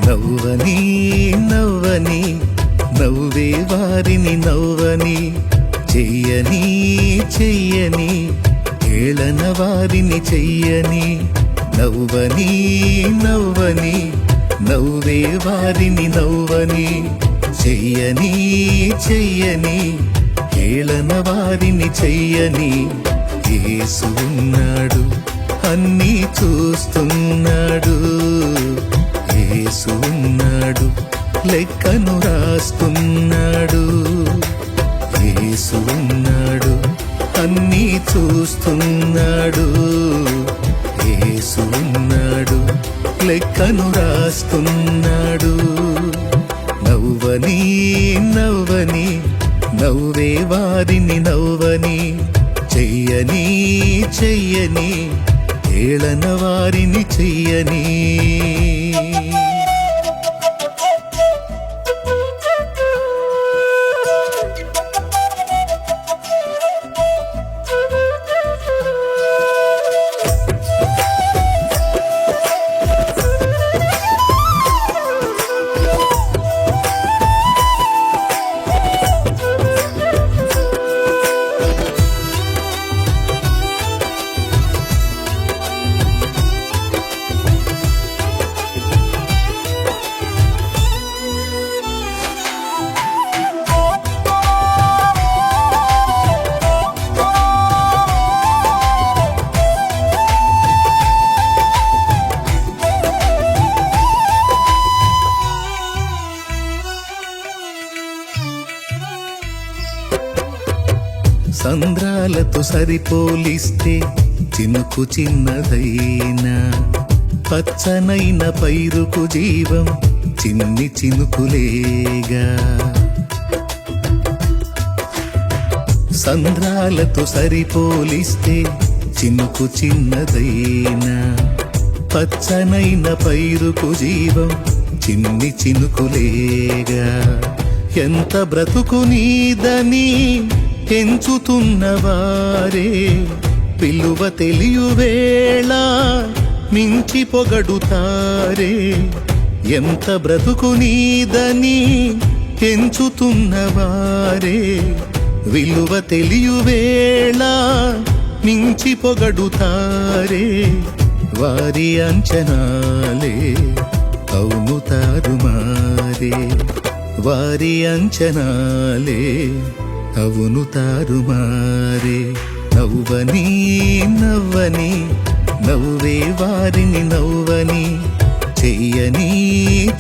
నవ్వని నవ్వని నవ్వే వారిని నవ్వని చెయ్యని చెయ్యని ఏళన వారిని చెయ్యని నవ్వని నవ్వని నవ్వే వారిని నవ్వని చెయ్యని చెయ్యని ఏళన వారిని చెయ్యని యేసు ఉన్నాడు అన్నీ చూస్తున్నాడు యేసు ఉన్నాడు లెక్కను రాస్తున్నాడు యేసు ఉన్నాడు అన్నీ చూస్తున్నాడు యేసు ఉన్నాడు లెక్కను రాస్తున్నాడు నవ్వని నవ్వని నవ్వే వారిని నవ్వని చెయ్యని చెయ్యని ఏళన వారిని చెయ్యని సంద్రాలతో సరిపోలిస్తే చినుకు చిన్నదైనా పచ్చనైన పైరుకు జీవం చిన్ని చినుకులేగా సంద్రాలతో సరిపోలిస్తే చినుకు చిన్నదైనా పచ్చనైన పైరుకు జీవం చిన్ని చినుకులేగా ఎంత బ్రతుకు నీదని ఎంచుతున్నవారే పిలువ తెలియవేళ మించి పొగడుతారే ఎంత బ్రతుకు నీదని ఎంచుతున్నవారే విలువ తెలియవేళ మించి పొగడుతారే వారి అంచనాలే అవును తారుమారే వారి అంచనాలే అవును తారుమారే నవ్వని నవ్వని నవ్వే వారిని నవ్వని చెయ్యని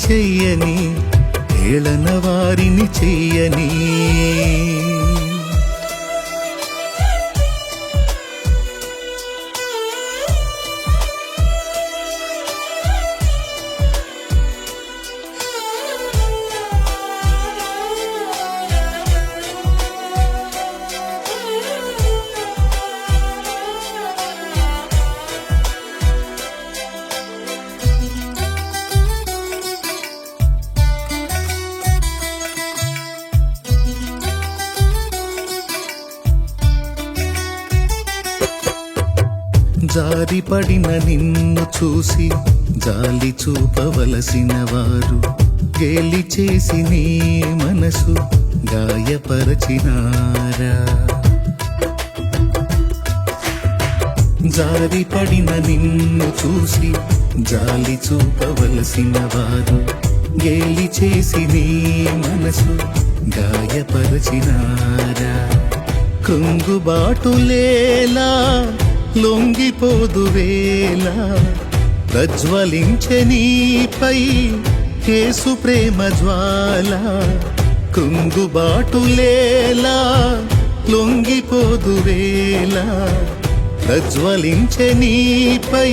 చెయ్యని ఏళన వారిని చెయ్యని జారిపడిన నిన్ను చూసి జాలి చూపవలసిన వారు గేలి చేసి నీ మనసు గాయపరచినారా జారిపడిన నిన్ను చూసి జాలి చూపవలసిన వారు గేలి చేసి నీ మనసు గాయపరచినారా కృంగుబాటులేలా లొంగిపోదువేళ ప్రజ్వలించె నీపై యేసు ప్రేమ జ్వాల కృంగుబాటులేలా లొంగిపోదువేళ ప్రజ్వలించే నీపై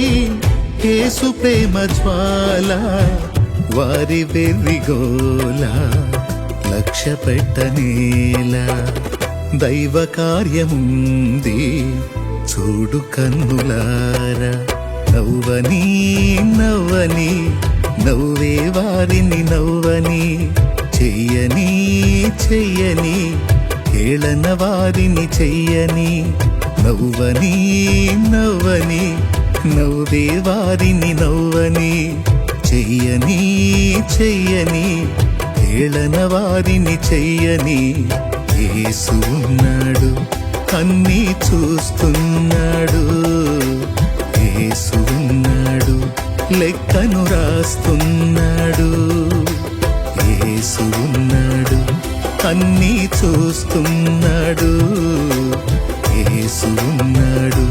యేసు ప్రేమ జ్వాల వారి వెర్రిగోల లక్ష్య పెట్టనేలా దైవ కార్యముంది చూడు కన్నులారా నవ్వని నవ్వని నవ్వే వారిని నవ్వని చెయ్యని చెయ్యని ఏళన వారిని చెయ్యని నవ్వని నవ్వని నవ్వే వారిని నవ్వని చెయ్యని చెయ్యని ఏళన వారిని చెయ్యని యేసు ఉన్నాడు అన్నీ చూస్తున్నాడు యేసు ఉన్నాడు లెక్కను రాస్తున్నాడు యేసు ఉన్నాడు అన్నీ చూస్తున్నాడు యేసు ఉన్నాడు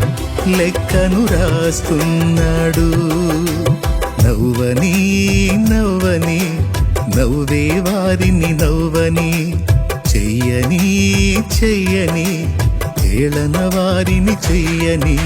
లెక్కను రాస్తున్నాడు నవ్వని నవ్వని నవ్వే వారిని నవ్వని చెయ్యని చెయ్యని ఏళన వారిని చెయ్యని